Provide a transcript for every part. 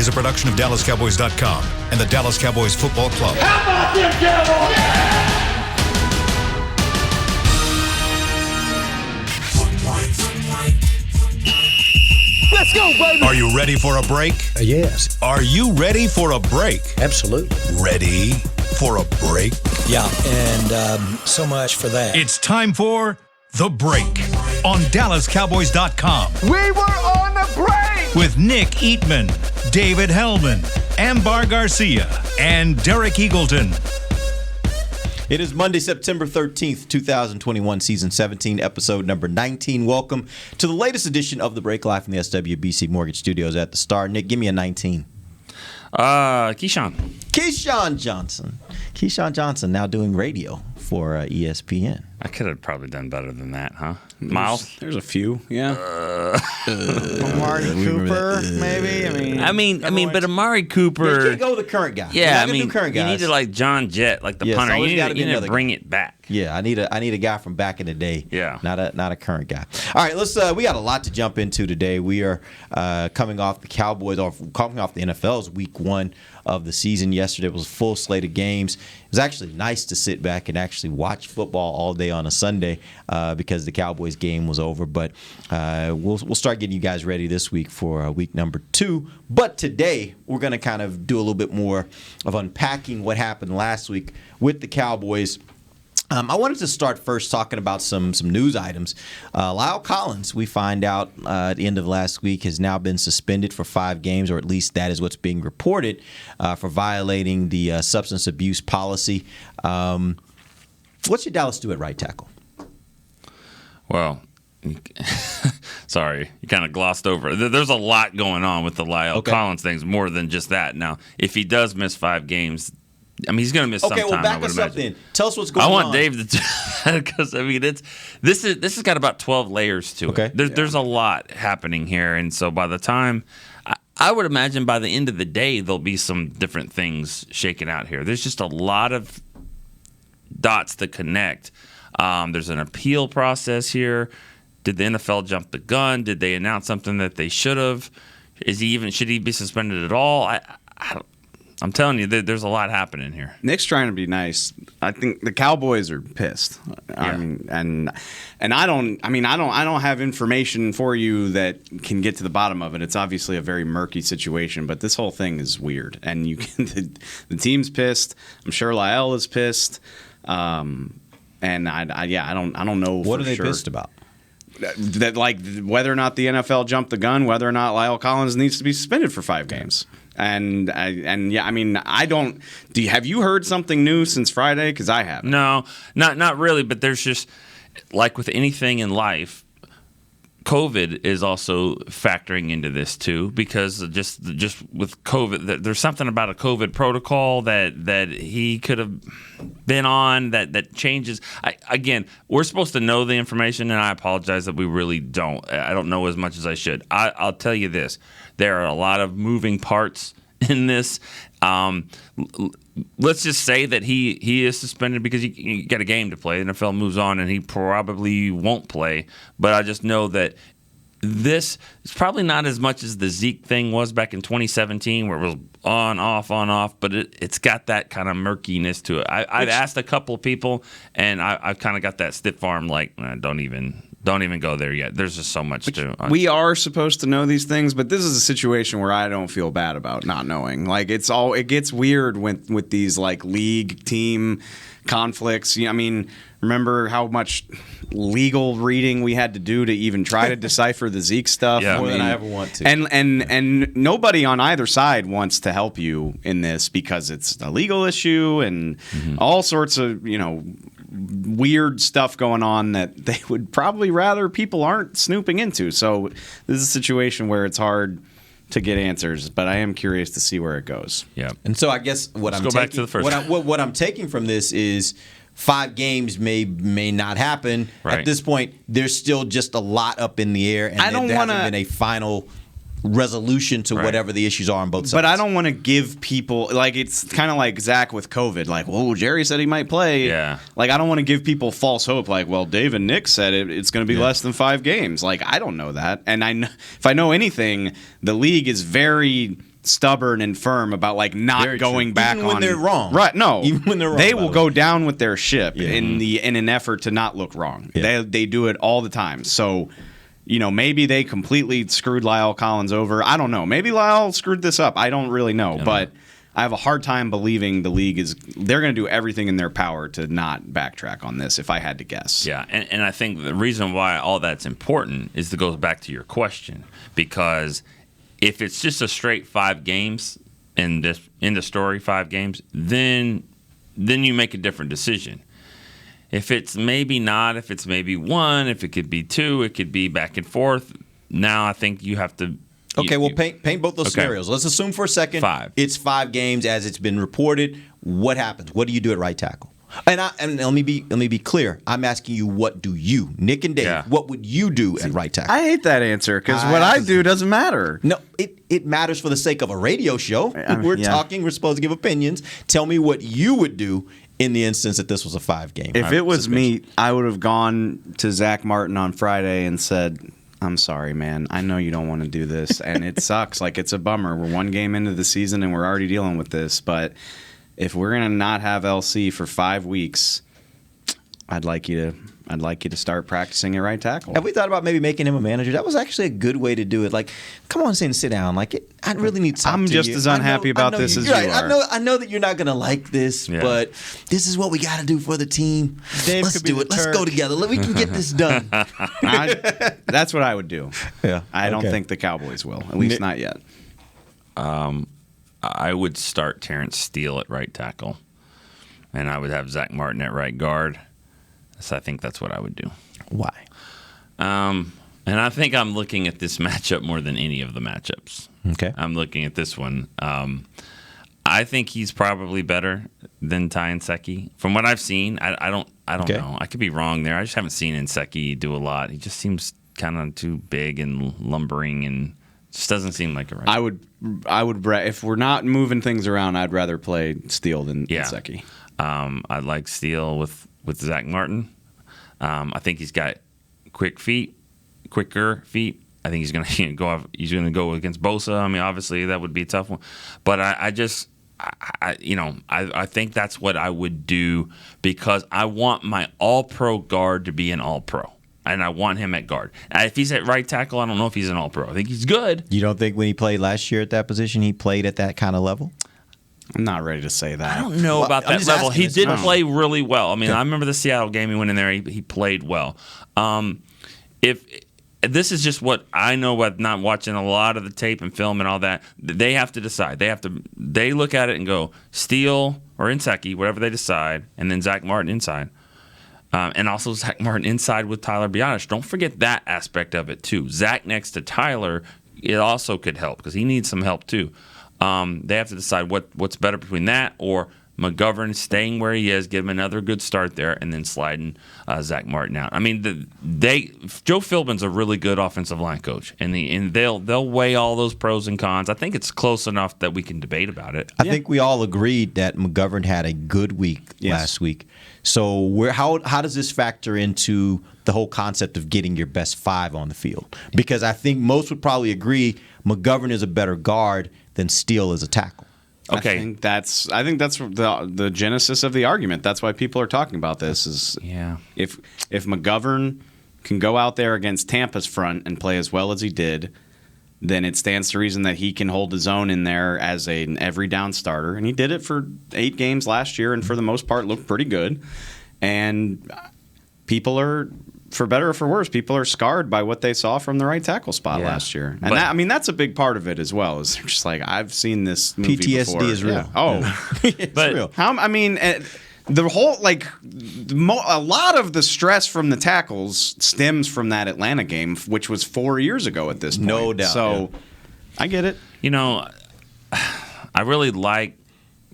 is a production of DallasCowboys.com and the Dallas Cowboys Football Club. How about them Cowboys? Let's go, baby. Are you ready for a break? Yes. Are you ready for a break? Absolutely. Ready for a break? Yeah, and so much for that. It's time for The Break on DallasCowboys.com We were on the break. with Nick Eatman, David Hellman, Ambar Garcia, and Derek Eagleton. It is Monday, September 13th, 2021, Season 17, Episode number 19. Welcome to the latest edition of The Break live from the SWBC Mortgage Studios at the Star. Nick, give me a 19. Keyshawn Johnson. Keyshawn Johnson now doing radio for ESPN. I could have probably done better than that, huh? Miles? There's a few, yeah. Amari Cooper, maybe. I mean, but Amari Cooper. You can't go with the current guy. Yeah, do current you guys. need to like John Jett, like the Yes, punter. always You gotta be need to another bring guy. it back. Yeah, I need a guy from back in the day. Yeah. Not a current guy. All right, we got a lot to jump into today. We are coming off the NFL's week 1 of the season. Yesterday was a full slate of games. It was actually nice to sit back and actually watch football all day on a Sunday because the Cowboys game was over. But we'll start getting you guys ready this week for week number 2. But today we're going to kind of do a little bit more of unpacking what happened last week with the Cowboys. I wanted to start first talking about some news items. La'el Collins, we find out at the end of last week, has now been suspended for 5 games, or at least that is what's being reported, for violating the substance abuse policy. What should Dallas do at right tackle? Well, sorry, you kind of glossed over. There's a lot going on with the La'el Collins things, more than just that. Now, if he does miss 5 games, I mean, he's going to miss some time. Okay, well, back us up then. Tell us what's going on. I want Dave to, because I mean, this has got about 12 layers to it. Okay. There's a lot happening here, and so by the time, I would imagine by the end of the day, there'll be some different things shaken out here. There's just a lot of dots to connect. There's an appeal process here. Did the NFL jump the gun? Did they announce something that they should have? Should he be suspended at all? I'm telling you, there's a lot happening here. Nick's trying to be nice. I think the Cowboys are pissed. I mean, and I don't have information for you that can get to the bottom of it. It's obviously a very murky situation, but this whole thing is weird. And the team's pissed. I'm sure La'el is pissed. And I don't know. What for are they sure. pissed about? That, like, whether or not the NFL jumped the gun, whether or not La'el Collins needs to be suspended for 5 games. And I mean, I don't. Have you heard something new since Friday? Because I haven't. No, not really. But there's just, like with anything in life, COVID is also factoring into this too, because just with COVID, there's something about a COVID protocol that he could have been on that changes. Again, we're supposed to know the information, and I apologize that we really don't. I don't know as much as I should. I'll tell you this: there are a lot of moving parts in this. Let's just say that he is suspended because he got a game to play. The NFL moves on, and he probably won't play. But I just know that this is probably not as much as the Zeke thing was back in 2017, where it was on, off, but it's got that kind of murkiness to it. I've asked a couple of people, and I've kind of got that stiff arm, like, don't even go there yet. There's just so much to. We are supposed to know these things, but this is a situation where I don't feel bad about not knowing. Like, it gets weird with these like league team conflicts. I mean, remember how much legal reading we had to do to even try to decipher the Zeke stuff? Yeah. More than I ever want to. And nobody on either side wants to help you in this because it's a legal issue and all sorts of, weird stuff going on that they would probably rather people aren't snooping into. So this is a situation where it's hard to get answers, but I am curious to see where it goes. Yeah. And so I guess what I'm taking from this is 5 games may not happen. Right. At this point, there's still just a lot up in the air, and there hasn't been a final resolution to whatever the issues are on both sides. But I don't want to give people, like, it's kind of like Zach with COVID. Like, whoa, Jerry said he might play. Yeah. Like, I don't want to give people false hope. Like, well, Dave and Nick said it's going to be less than 5 games. Like, I don't know that. And if I know anything, the league is very stubborn and firm about like not Very going true. back Even when on they're wrong. Right? No, Even when they're wrong, they by will the go way. down with their ship Yeah. in an effort to not look wrong. Yeah. They do it all the time. So, maybe they completely screwed La'el Collins over. I don't know. Maybe La'el screwed this up. I don't really know, but I have a hard time believing the league they're going to do everything in their power to not backtrack on this, if I had to guess. Yeah, and I think the reason why all that's important is to go back to your question, because if it's just a straight 5 games in the story 5 games, then you make a different decision. If it's maybe not, if it's maybe 1, if it could be 2, it could be back and forth. Now I think you have to. Okay, paint both those scenarios. Let's assume for a second 5. It's 5 games as it's been reported. What happens? What do you do at right tackle? And let me be clear. I'm asking you, what do you, Nick and Dave? What would you do at right tackle? I hate that answer because what I do doesn't matter. No, it matters for the sake of a radio show. We're talking. We're supposed to give opinions. Tell me what you would do in the instance that this was a 5-game. If it was me, I would have gone to Zach Martin on Friday and said, I'm sorry, man. I know you don't want to do this, and it sucks. Like, it's a bummer. We're 1 game into the season, and we're already dealing with this. But if we're going to not have LC for 5 weeks, I'd like you to start practicing at right tackle. Have we thought about maybe making him a manager? That was actually a good way to do it. Like, come on, sit down. Like, I really need to talk I'm to just you. as unhappy about this as you right. are. I know that you're not going to like this, but this is what we got to do for the team. Dave Let's could be do the it. Let's Turk. go together. We can get this done. That's what I would do. Yeah. I don't Okay. think the Cowboys will, at least not yet. I would start Terrence Steele at right tackle, and I would have Zach Martin at right guard. So I think that's what I would do. Why? And I think I'm looking at this matchup more than any of the matchups. Okay. I'm looking at this one. I think he's probably better than Ty Nsekhe. From what I've seen, I don't Okay. know. I could be wrong there. I just haven't seen Nsekhe do a lot. He just seems kind of too big and lumbering, and just doesn't seem like a right. I would if we're not moving things around, I'd rather play Steele than Nsekhe. I'd like Steele with Zach Martin. I think he's got quicker feet. I think he's going to go off. He's going to go against Bosa. I mean, obviously that would be a tough one, but I think that's what I would do, because I want my All-Pro guard to be an All-Pro, and I want him at guard. If he's at right tackle, I don't know if he's an All-Pro. I think he's good. You don't think when he played last year at that position, he played at that kind of level? I'm not ready to say that. I don't know about I'm that just level. asking He this. did No. play really well. I mean, I remember the Seattle game. He went in there. He played well. If this is just what I know about not watching a lot of the tape and film and all that, they have to decide. They look at it and go Steele or Nsekhe, whatever they decide, and then Zach Martin inside. And also Zach Martin inside with Tyler Biadasz. Don't forget that aspect of it, too. Zach next to Tyler, it also could help, because he needs some help, too. They have to decide what's better between that or McGovern staying where he is, give him another good start there, and then sliding Zach Martin out. I mean, Joe Philbin's a really good offensive line coach, and they'll weigh all those pros and cons. I think it's close enough that we can debate about it. I think we all agreed that McGovern had a good week last week. So how does this factor into the whole concept of getting your best 5 on the field? Because I think most would probably agree McGovern is a better guard than Steele is a tackle. Okay. I think that's the genesis of the argument. That's why people are talking about this. Is if McGovern can go out there against Tampa's front and play as well as he did, then it stands to reason that he can hold his own in there as an every down starter. And he did it for 8 games last year, and for the most part looked pretty good. And people are, for better or for worse, people are scarred by what they saw from the right tackle spot last year. And that's a big part of it as well. Is they're just like, I've seen this movie PTSD before. is real. Yeah. Oh, It's But- real. the whole a lot of the stress from the tackles stems from that Atlanta game, which was 4 years ago at this point. No doubt, So I get it. You know, I really like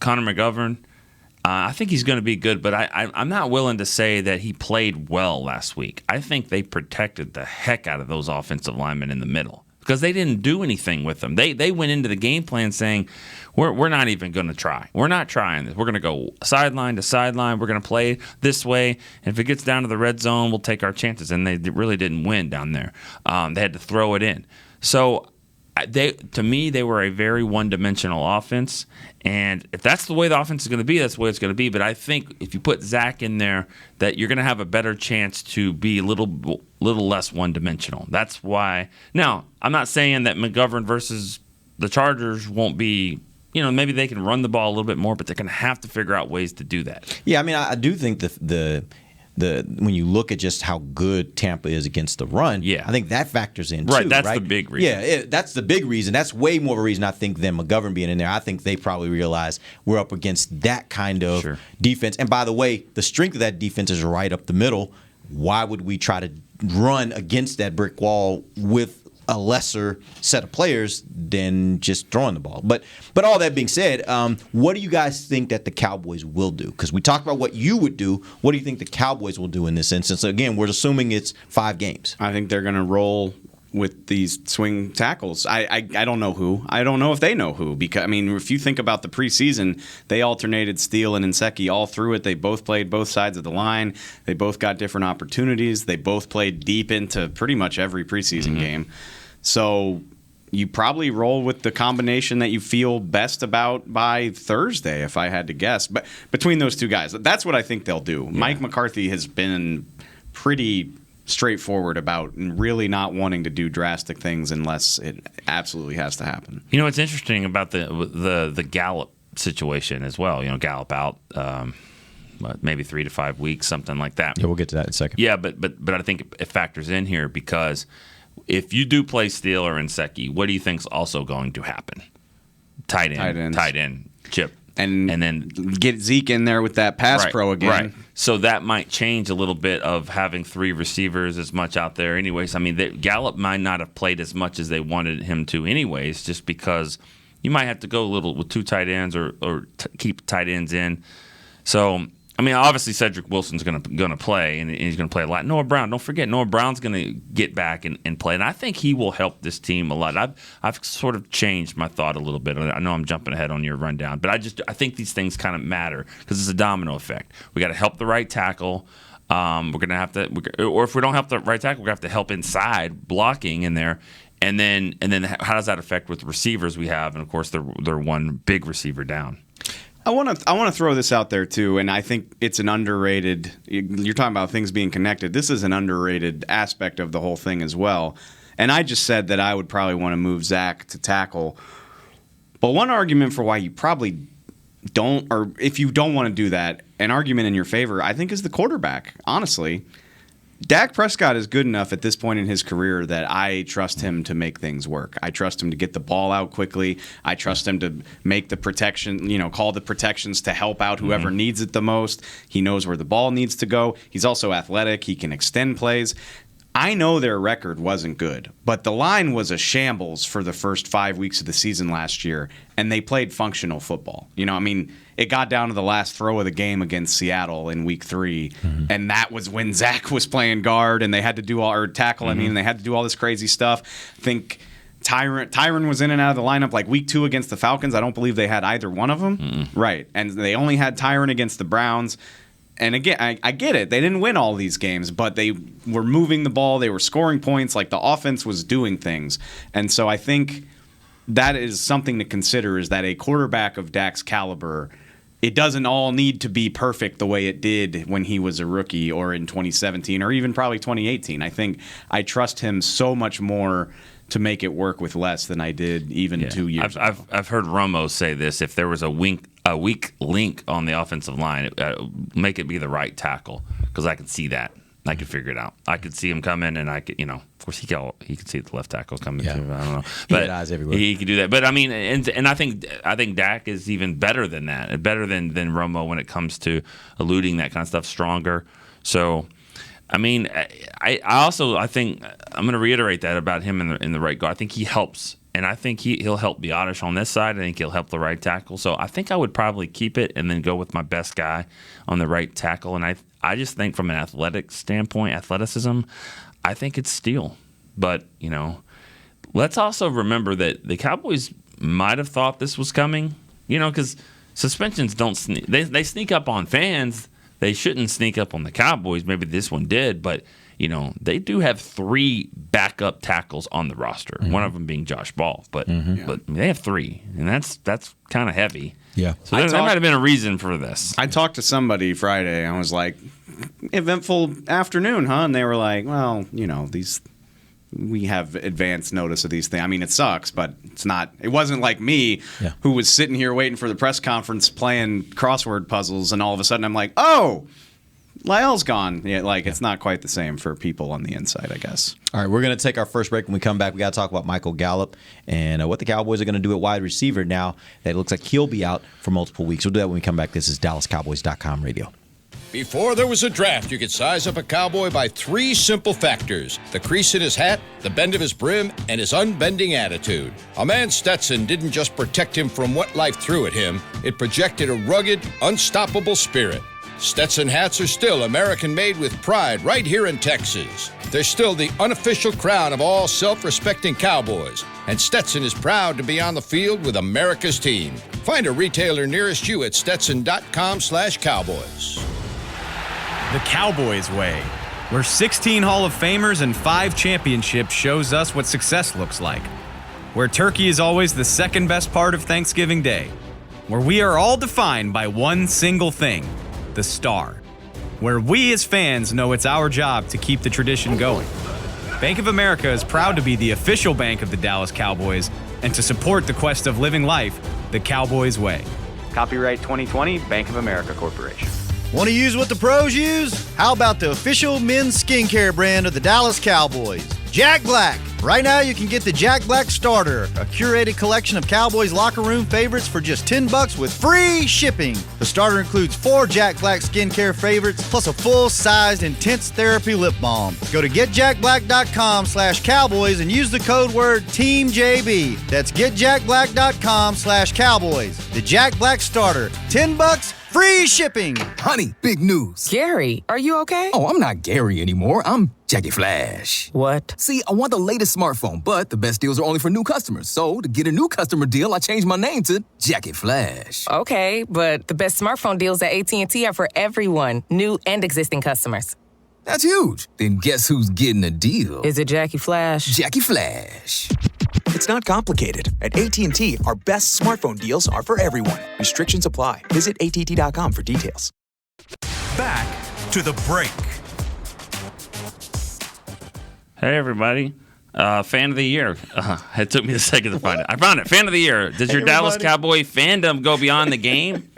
Connor McGovern. I think he's going to be good, but I'm not willing to say that he played well last week. I think they protected the heck out of those offensive linemen in the middle, because they didn't do anything with them. They went into the game plan saying, we're not even going to try. We're not trying this. We're going to go sideline to sideline. We're going to play this way. And if it gets down to the red zone, we'll take our chances. And they really didn't win down there. They had to throw it in. So to me, they were a very one-dimensional offense, and if that's the way the offense is going to be, that's the way it's going to be. But I think if you put Zach in there, that you're going to have a better chance to be a little less one-dimensional. That's why. Now, I'm not saying that McGovern versus the Chargers won't be. Maybe they can run the ball a little bit more, but they're going to have to figure out ways to do that. Yeah, I mean, I do think the when you look at just how good Tampa is against the run, I think that factors in too. That's the big reason. Yeah, that's the big reason. That's way more of a reason, I think, than McGovern being in there. I think they probably realize we're up against that kind of defense. And by the way, the strength of that defense is right up the middle. Why would we try to run against that brick wall with a lesser set of players than just throwing the ball? But all that being said, what do you guys think that the Cowboys will do? Because we talked about what you would do. What do you think the Cowboys will do in this instance? Again, we're assuming it's 5 games. I think they're going to roll with these swing tackles. I don't know who. I don't know if they know who. Because I mean, if you think about the preseason, they alternated Steele and Nsekhe all through it. They both played both sides of the line. They both got different opportunities. They both played deep into pretty much every preseason game. So you probably roll with the combination that you feel best about by Thursday, if I had to guess. But between those two guys, that's what I think they'll do. Yeah. Mike McCarthy has been pretty straightforward about really not wanting to do drastic things unless it absolutely has to happen. It's interesting about the Gallup situation as well. Gallup out maybe 3 to 5 weeks, something like that. Yeah, we'll get to that in a second. Yeah, but I think it factors in here because if you do play Steele or Nsekhe, what do you think's also going to happen? Tight end, chip. And then get Zeke in there with that pass pro again. Right. So that might change a little bit of having 3 receivers as much out there anyways. I mean, Gallup might not have played as much as they wanted him to anyways, just because you might have to go a little with 2 tight ends or keep tight ends in. So, I mean, obviously Cedric Wilson's going to play, and he's going to play a lot. Noah Brown, don't forget, Noah Brown's going to get back and play, and I think he will help this team a lot. I've sort of changed my thought a little bit. I know I'm jumping ahead on your rundown, but I think these things kind of matter because it's a domino effect. We got to help the right tackle. We're going to have to, or if we don't help the right tackle, we're going to have to help inside blocking in there. And then how does that affect with the receivers we have? And of course, they're one big receiver down. I want to throw this out there too, and I think it's an underrated. You're talking about things being connected. This is an underrated aspect of the whole thing as well. And I just said that I would probably want to move Zach to tackle. But one argument for why you probably don't, or if you don't want to do that, an argument in your favor, I think, is the quarterback. Honestly, Dak Prescott is good enough at this point in his career that I trust him to make things work. I trust him to get the ball out quickly. I trust him to make the protection, call the protections to help out whoever needs it the most. He knows where the ball needs to go. He's also athletic. He can extend plays. I know their record wasn't good, but the line was a shambles for the first 5 weeks of the season last year, and they played functional football. It got down to the last throw of the game against Seattle in week 3, and that was when Zach was playing guard, and they had to do tackle. They had to do all this crazy stuff. I think Tyron was in and out of the lineup like week 2 against the Falcons. I don't believe they had either one of them. Right, and they only had Tyron against the Browns. And again, I get it. They didn't win all these games, but they were moving the ball. They were scoring points. Like, the offense was doing things. And so I think that is something to consider, is that a quarterback of Dak's caliber, it doesn't all need to be perfect the way it did when he was a rookie or in 2017 or even probably 2018. I think I trust him so much more to make it work with less than I did even 2 years ago. I've heard Romo say this: if there was a weak link on the offensive line, make it be the right tackle, because I could see that. I could figure it out. I could see him coming, and I could, of course, he could see the left tackle coming too. I don't know, but he had eyes everywhere. He could do that. But I mean, and I think Dak is even better than that, better than Romo when it comes to eluding that kind of stuff, stronger. So, I mean, I think I'm going to reiterate that about him in the right guard. I think he helps, and I think he'll help Biotish on this side. I think he'll help the right tackle. So I think I would probably keep it and then go with my best guy on the right tackle. And I just think from an athleticism, I think it's Steele. But, let's also remember that the Cowboys might have thought this was coming, because suspensions don't sneak. They sneak up on fans. They shouldn't sneak up on the Cowboys. Maybe this one did, but they do have 3 backup tackles on the roster. One of them being Josh Ball, but they have 3, and that's kind of heavy. Yeah. So there might have been a reason for this. I talked to somebody Friday. I was like, eventful afternoon, huh? And they were like, well, we have advance notice of these things. I mean, it sucks, but it wasn't like me who was sitting here waiting for the press conference playing crossword puzzles, and all of a sudden I'm like, oh, La'el's gone. Yeah, it's not quite the same for people on the inside, I guess. All right, we're going to take our first break. When we come back, we got to talk about Michael Gallup and what the Cowboys are going to do at wide receiver now that it looks like he'll be out for multiple weeks. We'll do that when we come back. This is DallasCowboys.com radio. Before there was a draft, you could size up a cowboy by 3 simple factors: the crease in his hat, the bend of his brim, and his unbending attitude. A man Stetson didn't just protect him from what life threw at him, it projected a rugged, unstoppable spirit. Stetson hats are still American-made with pride right here in Texas. They're still the unofficial crown of all self-respecting cowboys, and Stetson is proud to be on the field with America's team. Find a retailer nearest you at stetson.com/cowboys. The Cowboys way, where 16 Hall of Famers and 5 championships shows us what success looks like. Where turkey is always the second best part of Thanksgiving Day. Where we are all defined by one single thing, the star. Where we as fans know it's our job to keep the tradition going. Bank of America is proud to be the official bank of the Dallas Cowboys and to support the quest of living life the Cowboys way. Copyright 2020, Bank of America Corporation. Want to use what the pros use? How about the official men's skincare brand of the Dallas Cowboys, Jack Black? Right now you can get the Jack Black Starter, a curated collection of Cowboys locker room favorites for just $10 with free shipping. The starter includes 4 Jack Black skincare favorites plus a full-sized intense therapy lip balm. Go to getjackblack.com/cowboys and use the code word TEAMJB. That's getjackblack.com/cowboys. The Jack Black Starter, $10, free shipping. Honey, big news. Gary, are you okay? Oh, I'm not Gary anymore. I'm Jackie Flash. What? See, I want the latest smartphone, but the best deals are only for new customers. So, to get a new customer deal, I changed my name to Jackie Flash. Okay, but the best smartphone deals at AT&T are for everyone, new and existing customers. That's huge. Then guess who's getting a deal? Is it Jackie Flash? Jackie Flash. It's not complicated. At AT&T, our best smartphone deals are for everyone. Restrictions apply. Visit att.com for details. Back to the break. Hey, everybody. Fan of the year. It took me a second to find it. I found it. Fan of the year. Does your Dallas Cowboy fandom go beyond the game?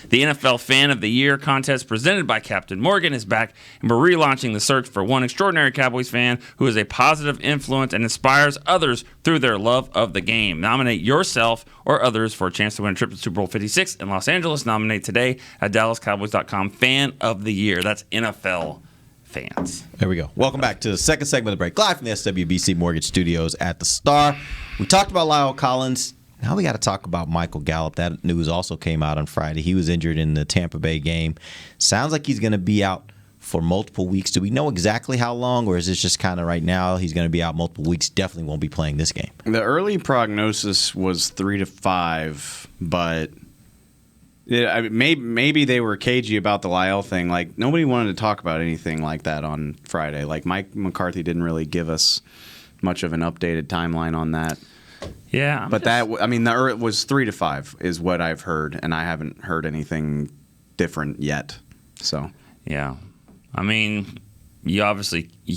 The NFL Fan of the Year contest presented by Captain Morgan is back, and we're relaunching the search for one extraordinary Cowboys fan who is a positive influence and inspires others through their love of the game. Nominate yourself or others for a chance to win a trip to Super Bowl 56 in Los Angeles. Nominate today at DallasCowboys.com. Fan of the Year. That's NFL fans. There we go. Welcome back to the second segment of the break, live from the SWBC Mortgage Studios at the Star. We talked about La'el Collins. Now we got to talk about Michael Gallup. That news also came out on Friday. He was injured in the Tampa Bay game. Sounds like he's going to be out for multiple weeks. Do we know exactly how long, or is this just kind of right now he's going to be out multiple weeks? Definitely won't be playing this game. The early prognosis was 3 to 5, but maybe they were cagey about the La'el thing. Like, nobody wanted to talk about anything like that on Friday. Like, Mike McCarthy didn't really give us much of an updated timeline on that. Yeah, but it was 3 to 5 is what I've heard, and I haven't heard anything different yet. So yeah, I mean, you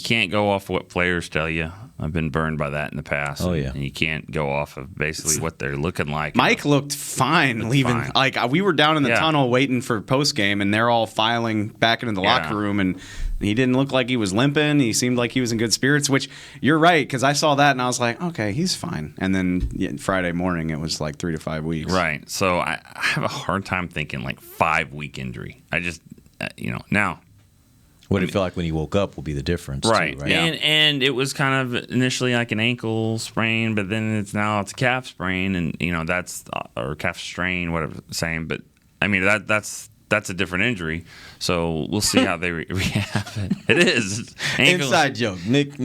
can't go off what players tell you. I've been burned by that in the past. Oh yeah, and you can't go off of basically what they're looking like. Mike looked fine leaving. Fine. Like, we were down in the tunnel waiting for post game, and they're all filing back into the locker room, and he didn't look like he was limping. He seemed like he was in good spirits, which you're right, because I saw that and I was like, okay, he's fine. And then Friday morning, it was like 3 to 5 weeks. Right. So I have a hard time thinking like 5-week injury. I just, now. What did it feel like when he woke up will be the difference. Right. Too, right? And it was kind of initially like an ankle sprain, but then it's a calf sprain, and, that's, or calf strain, whatever the same. But, I mean, that's that's a different injury. So we'll see how they rehab it. It is inside joke. Nick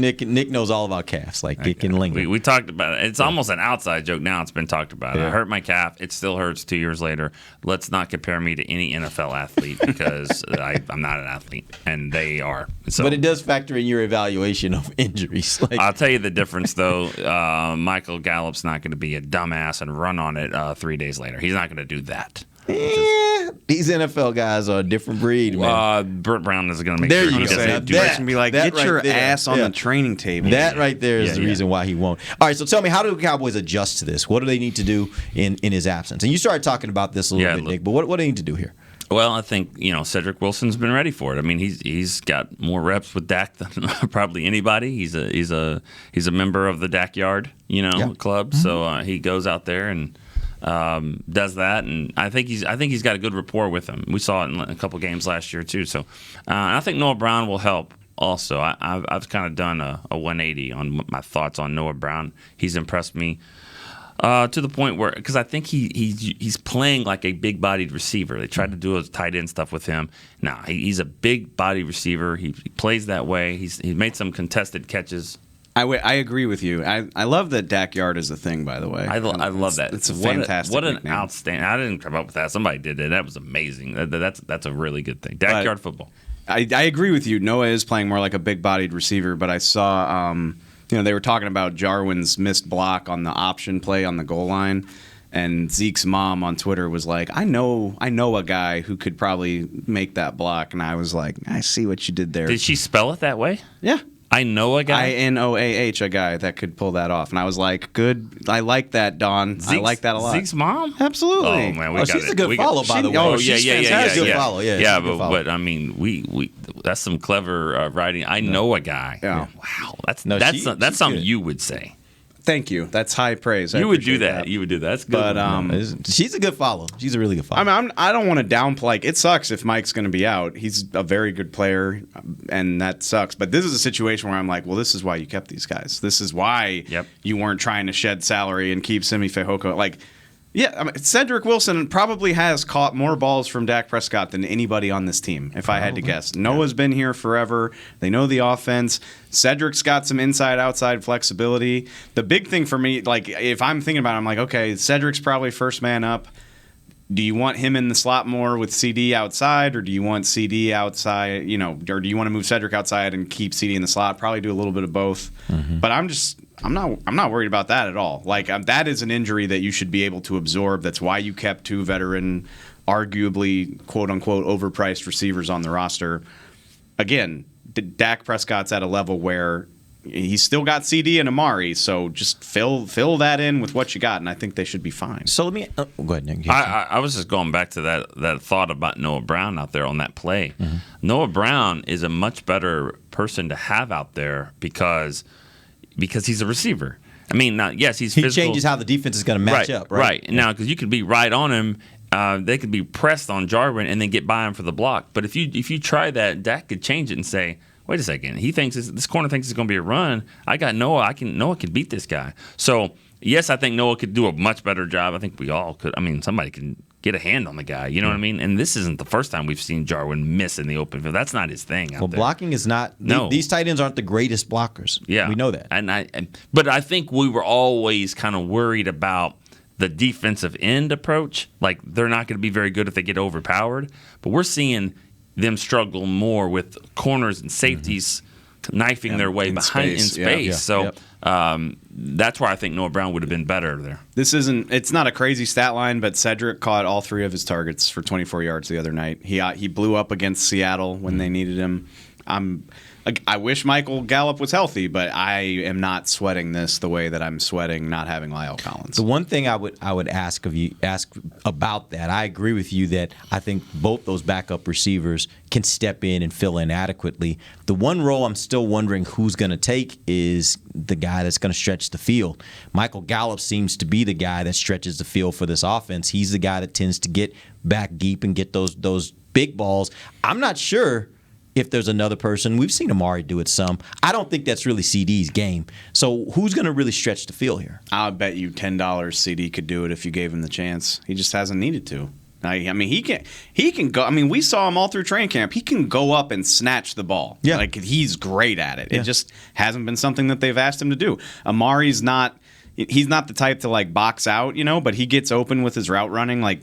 knows all about calves. Like it can linger. We talked about it. It's almost an outside joke now. It's been talked about. Yeah. I hurt my calf. It still hurts 2 years later. Let's not compare me to any NFL athlete because I'm not an athlete, and they are. So, but it does factor in your evaluation of injuries. Like, I'll tell you the difference, though. Michael Gallup's not going to be a dumbass and run on it 3 days later. He's not going to do that. These NFL guys are a different breed, man. Brett Brown is going to make there sure you he go. doesn't do that. And be like, get your ass on the training table. That right there is the reason why he won't. All right, so tell me, how do the Cowboys adjust to this? What do they need to do in his absence? And you started talking about this a little bit, Nick, but what do they need to do here? Well, I think Cedric Wilson's been ready for it. I mean, he's got more reps with Dak than probably anybody. He's a member of the Dak Yard, club. Mm-hmm. So he goes out there and does that, and I think he's got a good rapport with him. We saw it in a couple games last year too. So I think Noah Brown will help. Also, I've kind of done a 180 on my thoughts on Noah Brown. He's impressed me. To the point where, because I think he's playing like a big-bodied receiver. They tried to do a tight end stuff with him. No, he's a big-bodied receiver. He plays that way. He's made some contested catches. I agree with you. I love that Dak Yard is a thing, by the way. I love that. It's a fantastic What an nickname. outstanding. I didn't come up with that. Somebody did it. That was amazing. That's a really good thing. Dak Yard football. I agree with you. Noah is playing more like a big-bodied receiver, but I saw they were talking about Jarwin's missed block on the option play on the goal line, and Zeke's mom on Twitter was like, I know a guy who could probably make that block, and I was like, I see what you did there. Did she spell it that way? Yeah. I know a guy. INOAH, a guy that could pull that off, and I was like, good. I like that, Dawn. I like that a lot. Zeke's mom? Absolutely. Oh man, she's a good follow, by the way. Oh she's yeah. Good follow. Yeah, but I mean, we that's some clever writing. I know a guy. Yeah. Wow, that's something good. you would say. Thank you. That's high praise. You would do that. You would do that. That's good. But she's a good follow. She's a really good follow. I mean, I don't want to downplay. Like, it sucks if Mike's going to be out. He's a very good player, and that sucks. But this is a situation where I'm like, well, this is why you kept these guys. This is why you weren't trying to shed salary and keep Simi Fehoko. Like, yeah, I mean, Cedric Wilson probably has caught more balls from Dak Prescott than anybody on this team, if I had to guess. Noah's been here forever. They know the offense. Cedric's got some inside-outside flexibility. The big thing for me, like, if I'm thinking about it, I'm like, okay, Cedric's probably first man up. Do you want him in the slot more with CD outside, or do you want CD outside, or do you want to move Cedric outside and keep CD in the slot? Probably do a little bit of both. Mm-hmm. But I'm not worried about that at all. Like, that is an injury that you should be able to absorb. That's why you kept two veteran, arguably, quote-unquote, overpriced receivers on the roster. Again, Dak Prescott's at a level where he's still got CD and Amari, so just fill that in with what you got, and I think they should be fine. So let me go ahead, Nick. I was just going back to that thought about Noah Brown out there on that play. Mm-hmm. Noah Brown is a much better person to have out there because he's a receiver. I mean, he's physical. He changes how the defense is going to match up, right? Right. Now, because you could be right on him, they could be pressed on Jarwin and then get by him for the block. But if you try that, Dak could change it and say, wait a second, he thinks this corner thinks it's going to be a run. I got Noah. Noah can beat this guy. So, yes, I think Noah could do a much better job. I think we all could. I mean, somebody can get a hand on the guy. You know what I mean? And this isn't the first time we've seen Jarwin miss in the open field. That's not his thing. Well, blocking is not. No. These tight ends aren't the greatest blockers. Yeah, we know that. But I think we were always kind of worried about the defensive end approach. Like, they're not going to be very good if they get overpowered. But we're seeing them struggle more with corners and safeties knifing their way behind in space. So that's where I think Noah Brown would have been better there. It's not a crazy stat line, but Cedric caught all 3 of his targets for 24 yards the other night. He blew up against Seattle when they needed him. I wish Michael Gallup was healthy, but I am not sweating this the way that I'm sweating not having La'el Collins. The one thing I would ask about that, I agree with you that I think both those backup receivers can step in and fill in adequately. The one role I'm still wondering who's going to take is the guy that's going to stretch the field. Michael Gallup seems to be the guy that stretches the field for this offense. He's the guy that tends to get back deep and get those big balls. I'm not sure if there's another person. We've seen Amari do it some. I don't think that's really CD's game. So who's going to really stretch the field here? I'll bet you $10 CD could do it if you gave him the chance. He just hasn't needed to. I mean, he can go. I mean, we saw him all through training camp. He can go up and snatch the ball. Yeah. Like, he's great at it. It just hasn't been something that they've asked him to do. Amari's not. He's not the type to like box out, but he gets open with his route running. Like,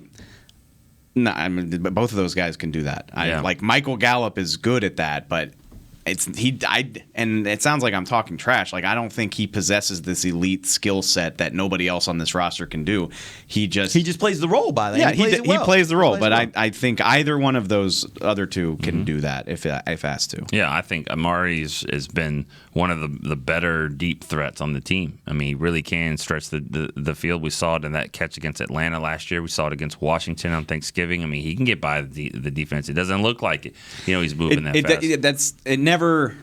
I mean, both of those guys can do that. Like Michael Gallup is good at that, but. And it sounds like I'm talking trash. Like, I don't think he possesses this elite skill set that nobody else on this roster can do. He just plays the role by that. Yeah, he plays the role. But I think either one of those other two can do that if asked to. Yeah, I think Amari's has been one of the better deep threats on the team. I mean, he really can stretch the field. We saw it in that catch against Atlanta last year. We saw it against Washington on Thanksgiving. I mean, he can get by the defense. It doesn't look like it. He's moving fast.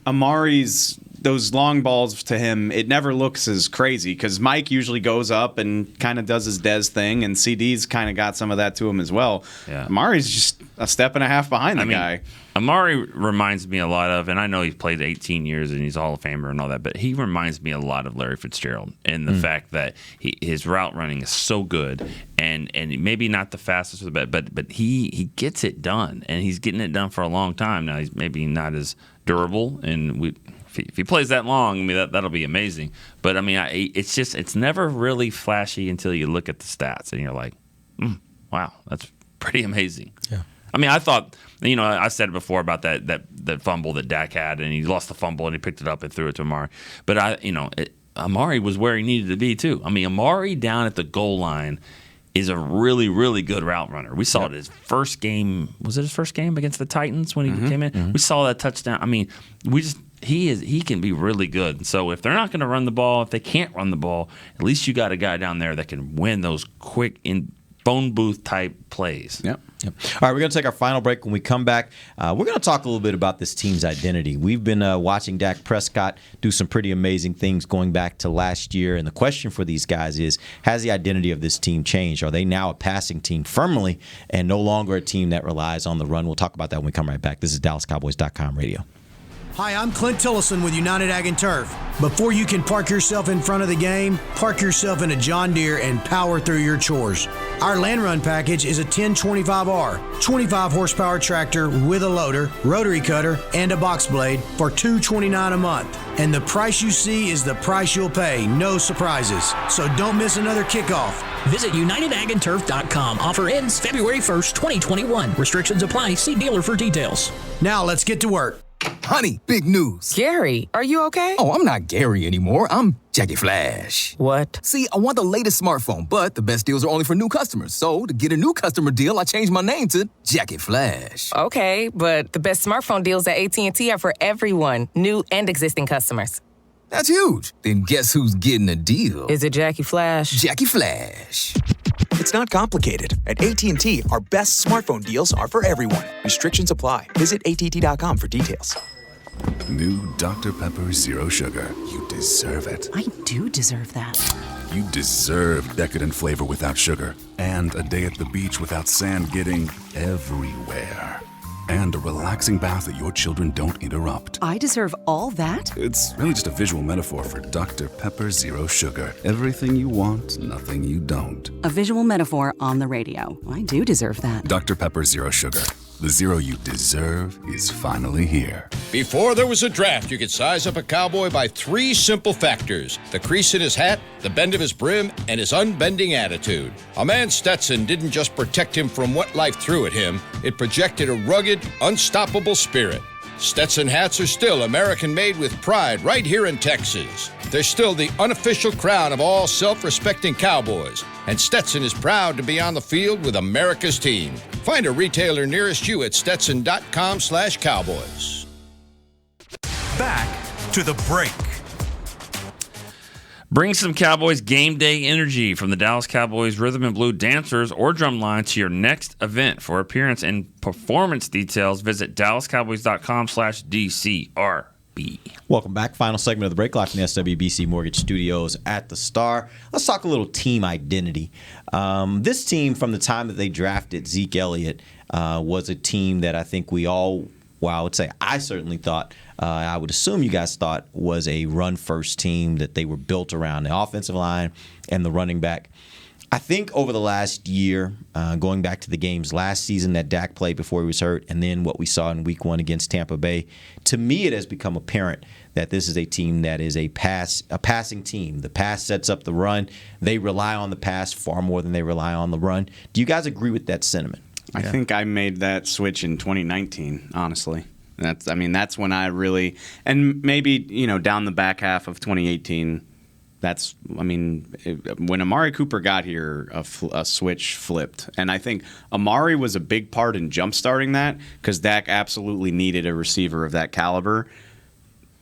Amari's those long balls to him, it never looks as crazy because Mike usually goes up and kind of does his Dez thing, and CD's kind of got some of that to him as well. Yeah. Amari's just a step and a half behind the guy. Amari reminds me a lot of, and I know he's played 18 years and he's a Hall of Famer and all that, but he reminds me a lot of Larry Fitzgerald in the fact that his route running is so good and maybe not the fastest, but he gets it done, and he's getting it done for a long time. Now, he's maybe not as durable, and if he plays that long, I mean, that'll be amazing. But I mean, it's never really flashy until you look at the stats and you're like, wow, that's pretty amazing. Yeah. I mean, I thought, I said it before about that fumble that Dak had, and he lost the fumble and he picked it up and threw it to Amari. But Amari was where he needed to be too. I mean, Amari down at the goal line is a really, really good route runner. We saw it his first game. Was it his first game against the Titans when he came in? Mm-hmm. We saw that touchdown. I mean, he can be really good. So if they're not going to run the ball, if they can't run the ball, at least you got a guy down there that can win those quick phone booth type plays. Yep. All right, we're going to take our final break. When we come back, we're going to talk a little bit about this team's identity. We've been watching Dak Prescott do some pretty amazing things going back to last year, and the question for these guys is, has the identity of this team changed? Are they now a passing team firmly and no longer a team that relies on the run? We'll talk about that when we come right back. This is DallasCowboys.com radio. Hi, I'm Clint Tillison with United Ag and Turf. Before you can park yourself in front of the game, park yourself in a John Deere and power through your chores. Our Land Run package is a 1025R, 25 horsepower tractor with a loader, rotary cutter, and a box blade for $229 a month. And the price you see is the price you'll pay, no surprises. So don't miss another kickoff. Visit UnitedAgAndTurf.com. Offer ends February 1st, 2021. Restrictions apply. See dealer for details. Now let's get to work. Honey, big news. Gary, are you okay? Oh, I'm not Gary anymore. I'm Jackie Flash. What? See, I want the latest smartphone, but the best deals are only for new customers. So, to get a new customer deal, I changed my name to Jackie Flash. Okay, but the best smartphone deals at AT&T are for everyone, new and existing customers. That's huge. Then guess who's getting a deal? Is it Jackie Flash? Jackie Flash. It's not complicated. At AT&T, our best smartphone deals are for everyone. Restrictions apply. Visit att.com for details. New Dr. Pepper Zero Sugar. You deserve it. I do deserve that. You deserve decadent flavor without sugar. And a day at the beach without sand getting everywhere. And a relaxing bath that your children don't interrupt. I deserve all that? It's really just a visual metaphor for Dr. Pepper Zero Sugar. Everything you want, nothing you don't. A visual metaphor on the radio. I do deserve that. Dr. Pepper Zero Sugar. The zero you deserve is finally here. Before there was a draft, you could size up a cowboy by 3 simple factors: the crease in his hat, the bend of his brim, and his unbending attitude. A man's Stetson didn't just protect him from what life threw at him, it projected a rugged, unstoppable spirit. Stetson hats are still American-made with pride right here in Texas. They're still the unofficial crown of all self-respecting cowboys, and Stetson is proud to be on the field with America's team. Find a retailer nearest you at stetson.com/cowboys. Back to the break. Bring some Cowboys game day energy from the Dallas Cowboys Rhythm and Blue dancers or drumline to your next event. For appearance and performance details, visit dallascowboys.com/DCRB. Welcome back. Final segment of the break, live from the SWBC Mortgage Studios at the Star. Let's talk a little team identity. This team, from the time that they drafted Zeke Elliott, was a team that I think we all, well, I would say I certainly thought, I would assume you guys thought was a run-first team, that they were built around the offensive line and the running back. I think over the last year, going back to the games last season that Dak played before he was hurt, and then what we saw in Week 1 against Tampa Bay, to me it has become apparent that this is a team that is a passing team. The pass sets up the run. They rely on the pass far more than they rely on the run. Do you guys agree with that sentiment? I think I made that switch in 2019, honestly. That's when I really, and maybe, down the back half of 2018, when Amari Cooper got here, a switch flipped. And I think Amari was a big part in jump-starting that because Dak absolutely needed a receiver of that caliber.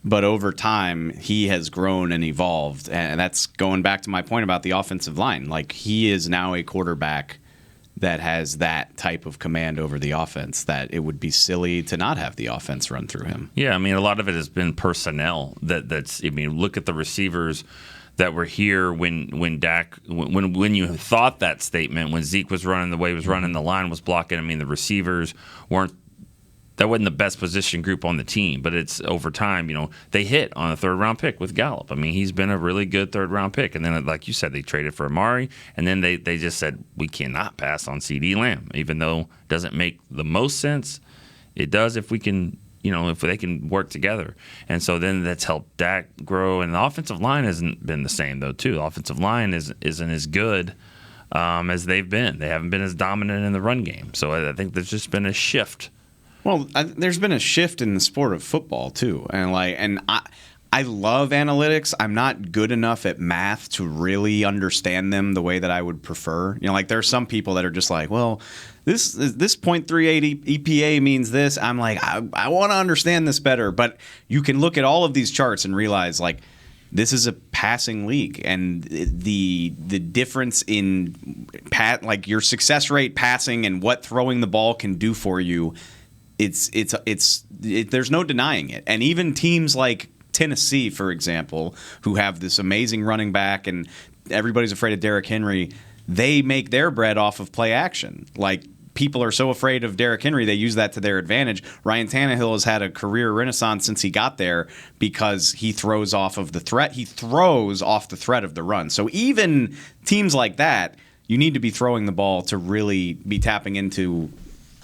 But over time, he has grown and evolved. And that's going back to my point about the offensive line. Like, he is now a quarterback that has that type of command over the offense that it would be silly to not have the offense run through him. Yeah, a lot of it has been personnel. Look at the receivers that were here when you thought that statement, when Zeke was running the way he was running, the line was blocking. The receivers wasn't the best position group on the team, but it's over time, they hit on a third-round pick with Gallup. He's been a really good third-round pick. And then, like you said, they traded for Amari, and then they just said, we cannot pass on CeeDee Lamb, even though it doesn't make the most sense. It does if we can, if they can work together. And so then that's helped Dak grow. And the offensive line hasn't been the same, though, too. The offensive line isn't as good as they've been. They haven't been as dominant in the run game. So I think there's just been a shift. Well, there's been a shift in the sport of football too, and I love analytics. I'm not good enough at math to really understand them the way that I would prefer. There are some people that are just like, well, this 0.38 EPA means this. I'm like, I want to understand this better, but you can look at all of these charts and realize this is a passing league, and the difference in your success rate passing and what throwing the ball can do for you. There's no denying it. And even teams like Tennessee, for example, who have this amazing running back and everybody's afraid of Derrick Henry, they make their bread off of play action. People are so afraid of Derrick Henry, they use that to their advantage. Ryan Tannehill has had a career renaissance since he got there because he throws off of the threat. He throws off the threat of the run. So even teams like that, you need to be throwing the ball to really be tapping into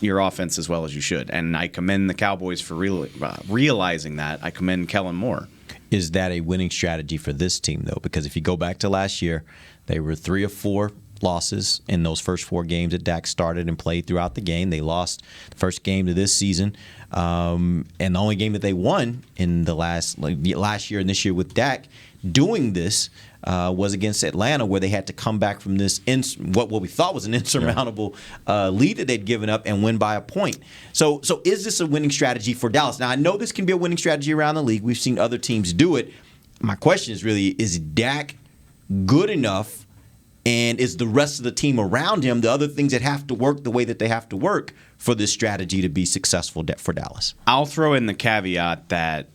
your offense as well as you should. And I commend the Cowboys for realizing that. I commend Kellen Moore. Is that a winning strategy for this team, though? Because if you go back to last year, they were 3 of 4 losses in those first 4 games that Dak started and played throughout the game. They lost the first game to this season. And the only game that they won in the last year and this year with Dak doing this was against Atlanta, where they had to come back from this what we thought was an insurmountable lead that they'd given up and win by a point. So is this a winning strategy for Dallas? Now, I know this can be a winning strategy around the league. We've seen other teams do it. My question is really, is Dak good enough, and is the rest of the team around him, the other things that have to work the way that they have to work for this strategy to be successful for Dallas? I'll throw in the caveat that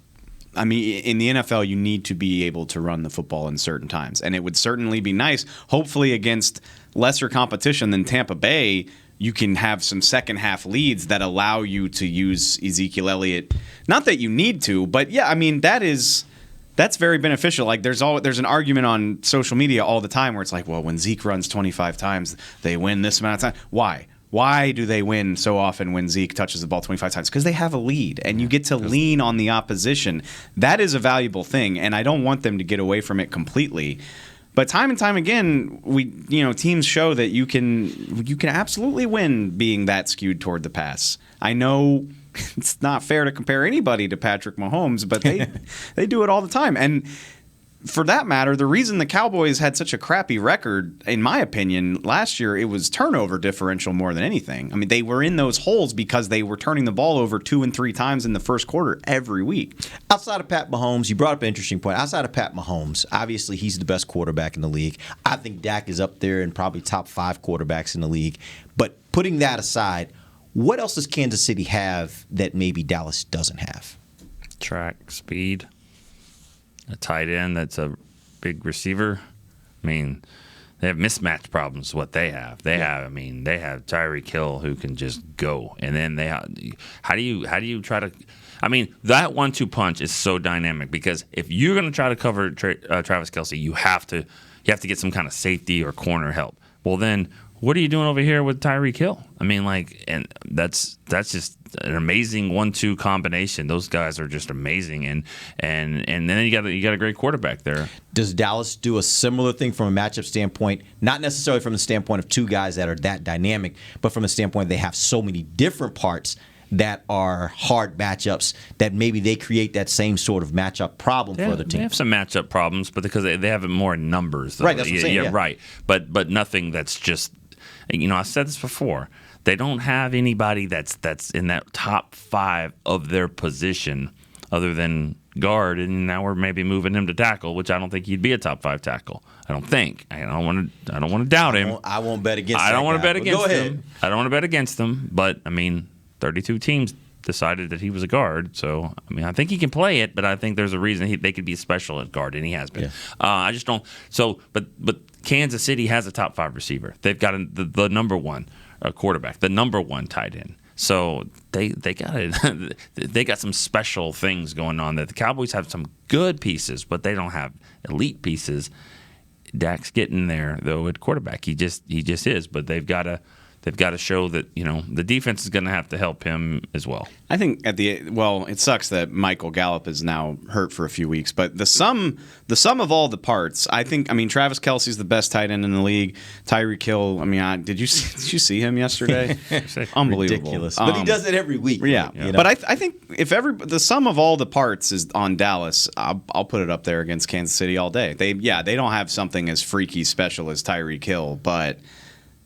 in the NFL, you need to be able to run the football in certain times. And it would certainly be nice, hopefully against lesser competition than Tampa Bay, you can have some second half leads that allow you to use Ezekiel Elliott. Not that you need to, but yeah, that's very beneficial. There's an argument on social media all the time where it's like, well, when Zeke runs 25 times, they win this amount of time. Why? Why do they win so often when Zeke touches the ball 25 times? Because they have a lead, and you get to lean on the opposition. That is a valuable thing, and I don't want them to get away from it completely. But time and time again, teams show that you can absolutely win being that skewed toward the pass. I know it's not fair to compare anybody to Patrick Mahomes, but they do it all the time. And for that matter, the reason the Cowboys had such a crappy record, in my opinion, last year, it was turnover differential more than anything. They were in those holes because they were turning the ball over 2 and 3 times in the first quarter every week. Outside of Pat Mahomes, you brought up an interesting point. Outside of Pat Mahomes, obviously he's the best quarterback in the league. I think Dak is up there and probably top 5 quarterbacks in the league. But putting that aside, what else does Kansas City have that maybe Dallas doesn't have? Track, speed. A tight end that's a big receiver. They have mismatch problems. What they have, they have Tyreek Hill who can just go, and then they have. How do you try to? That 1-2 punch is so dynamic because if you're going to try to cover Travis Kelce, you have to get some kind of safety or corner help. Well, then what are you doing over here with Tyreek Hill? I mean, like, and that's just an amazing 1-2 combination. Those guys are just amazing, and then you got a great quarterback there. Does Dallas do a similar thing from a matchup standpoint? Not necessarily from the standpoint of two guys that are that dynamic, but from a standpoint they have so many different parts that are hard matchups that maybe they create that same sort of matchup problem for other teams. They have some matchup problems, but because they have more in numbers, though. Right? That's what I'm saying. Yeah, right. But nothing that's just. I said this before. They don't have anybody that's in that top 5 of their position, other than guard, and now we're maybe moving him to tackle, which I don't think he'd be a top 5 tackle. I don't think. I don't want to doubt him. I won't bet against. I don't want to bet against him. him. I don't want to bet against him. But I mean, 32 teams decided that he was a guard, so I mean, I think he can play it, but I think there's a reason they could be special at guard, and he has been. Yeah. I just don't. So, but Kansas City has a top 5 receiver. They've got the number 1 quarterback, the number 1 tight end. So they got some special things going on. That the Cowboys have some good pieces, but they don't have elite pieces. Dak's getting there though at quarterback. He just is, but they've got to show that the defense is going to have to help him as well. I think it sucks that Michael Gallup is now hurt for a few weeks, but the sum of all the parts, I mean, Travis Kelce's the best tight end in the league. Tyreek Hill, I mean, did you see him yesterday? Unbelievable, ridiculous. But he does it every week. Yeah, but I think if the sum of all the parts is on Dallas, I'll put it up there against Kansas City all day. They don't have something as freaky special as Tyreek Hill, but.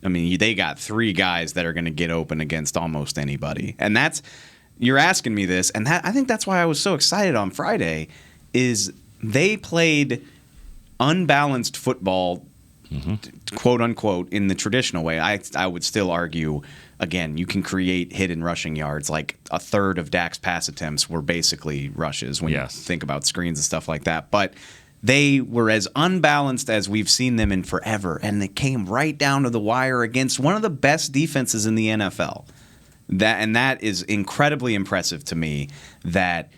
I mean, they got 3 guys that are going to get open against almost anybody. And you're asking me this, and I think that's why I was so excited on Friday, is they played unbalanced football, quote unquote, in the traditional way. I would still argue, again, you can create hidden rushing yards. Like a third of Dak's pass attempts were basically rushes when you think about screens and stuff like that. But they were as unbalanced as we've seen them in forever, and they came right down to the wire against one of the best defenses in the NFL. That is incredibly impressive to me, that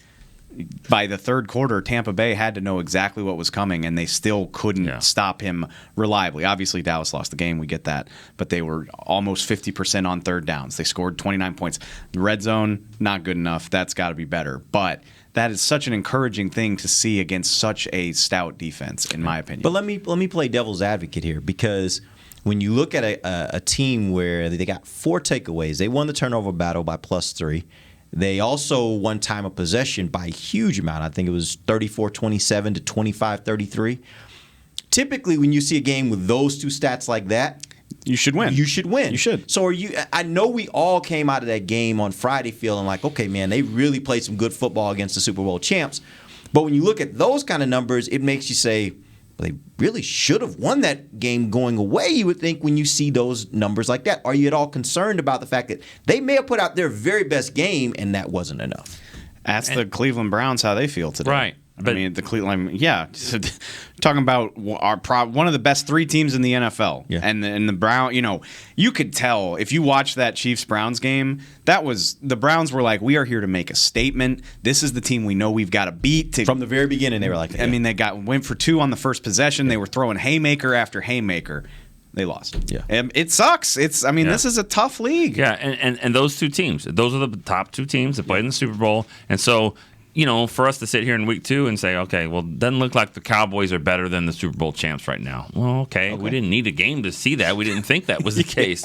by the third quarter, Tampa Bay had to know exactly what was coming, and they still couldn't stop him reliably. Obviously, Dallas lost the game. We get that. But they were almost 50% on third downs. They scored 29 points. The red zone, not good enough. That's got to be better. But that is such an encouraging thing to see against such a stout defense, in my opinion. But let me play devil's advocate here, because when you look at a team where they got 4 takeaways, they won the turnover battle by +3. They also won time of possession by a huge amount. I think it was 34-27 to 25-33. Typically, when you see a game with those 2 stats like that, you should win. You should win. You should. So I know we all came out of that game on Friday feeling like, okay, man, they really played some good football against the Super Bowl champs. But when you look at those kind of numbers, it makes you say, well, they really should have won that game going away, you would think, when you see those numbers like that. Are you at all concerned about the fact that they may have put out their very best game and that wasn't enough? Ask the Cleveland Browns how they feel today. Right. I mean, the Cleveland, talking about one of the best 3 teams in the NFL, and the Brown. You could tell if you watched that Chiefs-Browns game. The Browns were like, we are here to make a statement. This is the team we know we've got to beat. From the very beginning, they were like that. I mean, they went for 2 on the first possession. They were throwing haymaker after haymaker. They lost. Yeah, it sucks. This is a tough league. Yeah, and those 2 teams, those are the top 2 teams that played in the Super Bowl, and so. For us to sit here in week 2 and say, okay, well, it doesn't look like the Cowboys are better than the Super Bowl champs right now. Well, okay. We didn't need a game to see that. We didn't think that was the case,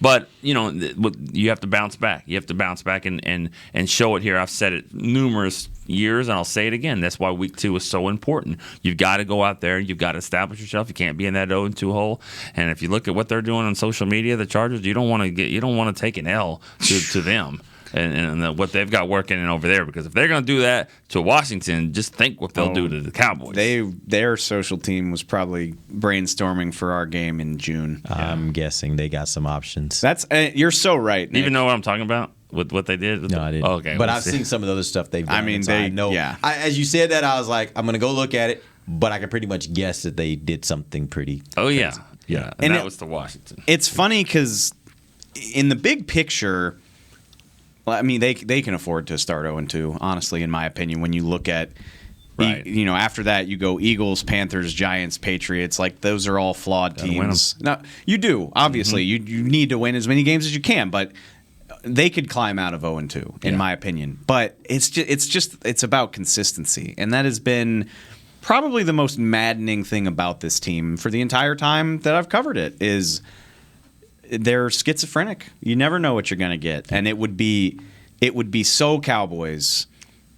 But, you have to bounce back. You have to bounce back and show it here. I've said it numerous years, and I'll say it again. That's why week 2 is so important. You've got to go out there. You've got to establish yourself. You can't be in that 0-2 hole. And if you look at what they're doing on social media, the Chargers, you don't want to take an L to them. And what they've got working in over there, because if they're going to do that to Washington, just think what they'll do to the Cowboys. Their social team was probably brainstorming for our game in June. I'm guessing they got some options. You're so right, Nick. Even know what I'm talking about with what they did? No, I didn't. Oh, okay, but I've seen some of the other stuff they've done. I mean, I know. Yeah. As you said that, I was like, I'm going to go look at it, but I can pretty much guess that they did something pretty crazy. Yeah. And that was to Washington. It's funny because in the big picture, I mean, they can afford to start 0-2, honestly, in my opinion, when you look at Right. After that, you go Eagles, Panthers, Giants, Patriots. Like, those are all flawed teams. No, you do. Obviously, you need to win as many games as you can, but they could climb out of 0-2, in my opinion. But it's about consistency, and that has been probably the most maddening thing about this team for the entire time that I've covered it. Is they're schizophrenic. You never know what you're going to get, and it would be so Cowboys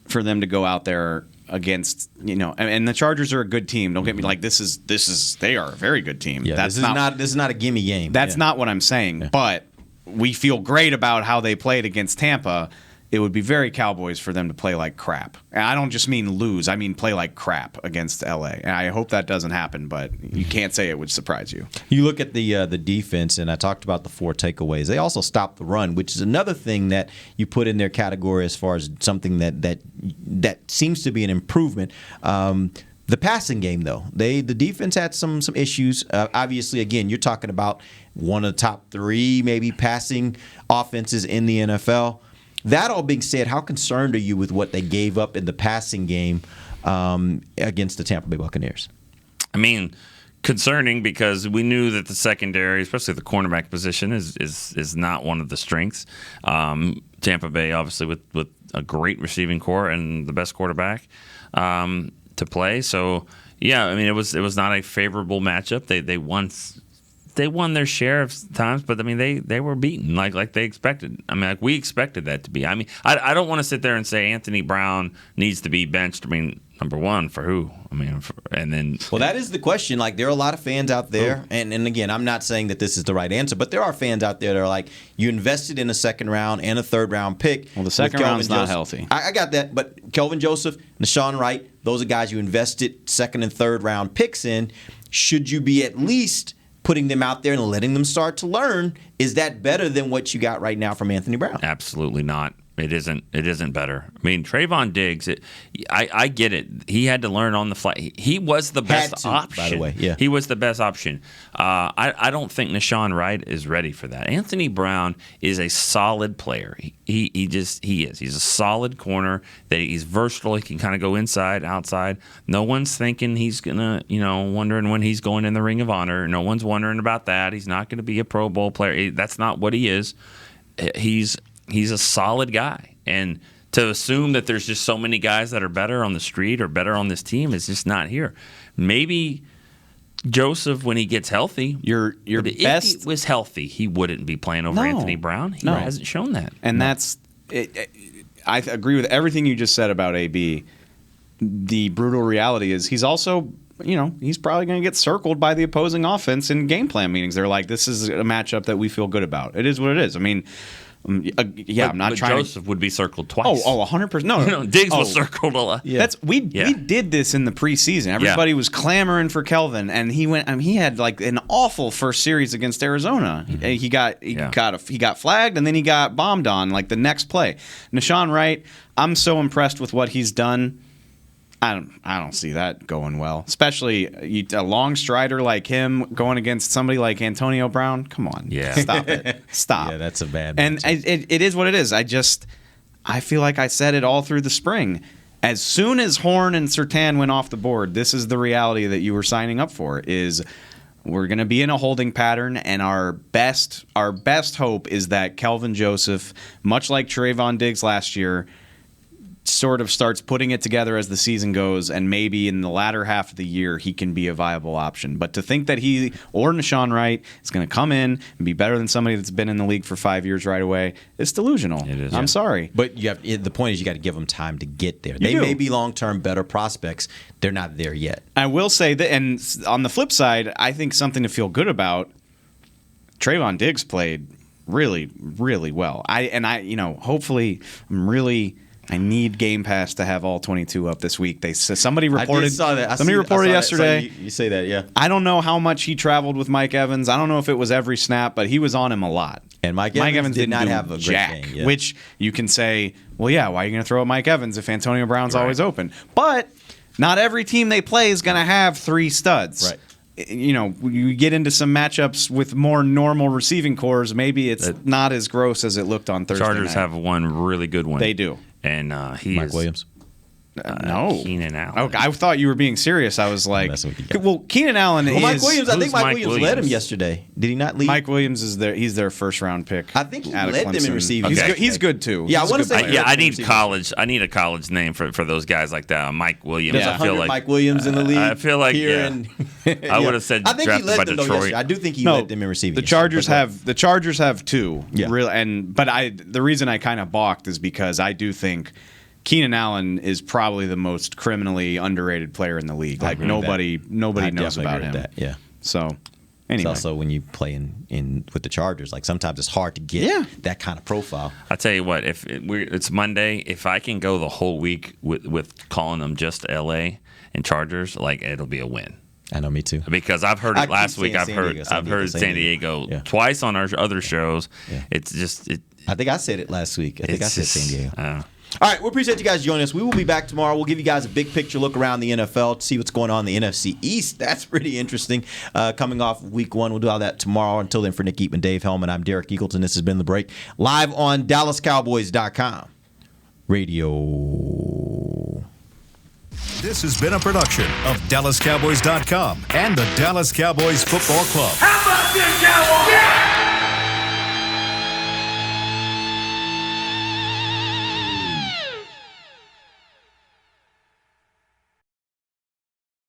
for them to go out there against, and the Chargers are a good team. Don't get me like this is they are a very good team. Yeah, this is not a gimme game. That's not what I'm saying. Yeah. But we feel great about how they played against Tampa. It would be very Cowboys for them to play like crap. And I don't just mean lose. I mean play like crap against LA. And I hope that doesn't happen, but you can't say it would surprise you. You look at the defense, and I talked about the 4 takeaways. They also stopped the run, which is another thing that you put in their category as far as something that seems to be an improvement. The passing game, though, the defense had some issues. Obviously, again, you're talking about one of the top 3 maybe passing offenses in the NFL. That all being said, how concerned are you with what they gave up in the passing game against the Tampa Bay Buccaneers? I mean, concerning because we knew that the secondary, especially the cornerback position, is not one of the strengths. Tampa Bay, obviously, with a great receiving core and the best quarterback to play. So, yeah, I mean, it was not a favorable matchup. They won their share of times, but I mean they were beaten like they expected. I mean, like we expected that to be. I mean, I don't want to sit there and say Anthony Brown needs to be benched. I mean, number one for who? I mean, and then that is the question. Like, there are a lot of fans out there, and again, I'm not saying that this is the right answer, but there are fans out there that are like, you invested in a second round and a third round pick. Well, the second round's not healthy. I got that, but Kelvin Joseph, Nashawn Wright, those are guys you invested second and third round picks in. Should you be at least putting them out there and letting them start to learn? Is that better than what you got right now from Anthony Brown? Absolutely not. It isn't better. I mean, Trayvon Diggs, I get it. He had to learn on the fly. He was the best option. By the way, yeah. He was the best option. I don't think Nashawn Wright is ready for that. Anthony Brown is a solid player. He is. He's a solid corner. That he's versatile. He can kind of go inside, outside. No one's thinking he's gonna, wondering when he's going in the Ring of Honor. No one's wondering about that. He's not going to be a Pro Bowl player. That's not what he is. He's a solid guy. And to assume that there's just so many guys that are better on the street or better on this team is just not here. Maybe Joseph, when he gets healthy, your best. If he was healthy, he wouldn't be playing over Anthony Brown. He hasn't shown that. And that's it. I agree with everything you just said about AB. The brutal reality is he's also, he's probably going to get circled by the opposing offense in game plan meetings. They're like, this is a matchup that we feel good about. It is what it is. I mean, I'm not trying. Joseph would be circled twice. 100%. No, Diggs was circled a lot. Yeah. We did this in the preseason. Everybody was clamoring for Kelvin, and he went. I mean, he had like an awful first series against Arizona. Mm-hmm. He got flagged, and then he got bombed on like the next play. Nashawn Wright, I'm so impressed with what he's done. I don't see that going well, especially a long strider like him going against somebody like Antonio Brown. Come on, stop it, stop. Yeah, that's a bad. And it is what it is. I feel like I said it all through the spring. As soon as Horn and Surtain went off the board, this is the reality that you were signing up for. Is we're going to be in a holding pattern, and our best hope is that Kelvin Joseph, much like Trayvon Diggs last year, sort of starts putting it together as the season goes, and maybe in the latter half of the year he can be a viable option. But to think that he or Nashawn Wright is going to come in and be better than somebody that's been in the league for 5 years right away, it's delusional. It is. I'm sorry. But the point is you got to give them time to get there. They may be long-term better prospects. They're not there yet. I will say that, and on the flip side, I think something to feel good about, Trayvon Diggs played really, really well. Hopefully I need Game Pass to have all 22 up this week. Somebody reported. I saw that. Somebody reported yesterday. You say that, yeah. I don't know how much he traveled with Mike Evans. I don't know if it was every snap, but he was on him a lot. And Mike Evans did not have a great game. Yeah. Which you can say, well, yeah, why are you going to throw at Mike Evans if Antonio Brown's always open? But not every team they play is going to have 3 studs. Right. You get into some matchups with more normal receiving cores, maybe it's not as gross as it looked on Thursday Chargers night. have one really good one. They do. And Mike Williams. No. Keenan Allen. Okay, I thought you were being serious. I was like, well, Keenan Allen Well, Mike is. Williams, I think who's Mike Mike Williams led him Williams? yesterday. Did he not lead? Mike Williams is he's their first round pick. I think he out of led them in Clemson. receiving. He's Okay. good, he's good too. Yeah, I He's a wanna good say- player. Yeah, I need receivers. college. I need a college name for those guys like that. Mike Williams. There's I feel 100 like Mike Williams in the league. I feel like here yeah. and I would have said I think he drafted led by them though Detroit. yesterday. I do think he No, led them in receiving. The yesterday. Chargers have two. Yeah. But the reason I kind of balked is because I do think Keenan Allen is probably the most criminally underrated player in the league. Like nobody I knows definitely about agree him. with that. Yeah. So It's anyway, also when you play in with the Chargers, like sometimes it's hard to get that kind of profile. I tell you what, if it's Monday, if I can go the whole week with calling them just LA and Chargers, like it'll be a win. I know, me too. Because I've heard I it keep last week. saying I've heard San Diego Yeah. twice on our other shows. Yeah. It's just I think I said it last week. I think I said San Diego. Uh, All right, we appreciate you guys joining us. We will be back tomorrow. We'll give you guys a big picture look around the NFL to see what's going on in the NFC East. That's pretty interesting. Coming off week one, we'll do all that tomorrow. Until then, for Nick Eatman, Dave Hellman, I'm Derek Eagleton. This has been The Break, live on DallasCowboys.com radio. This has been a production of DallasCowboys.com and the Dallas Cowboys Football Club. How about this, Cowboys? Yeah!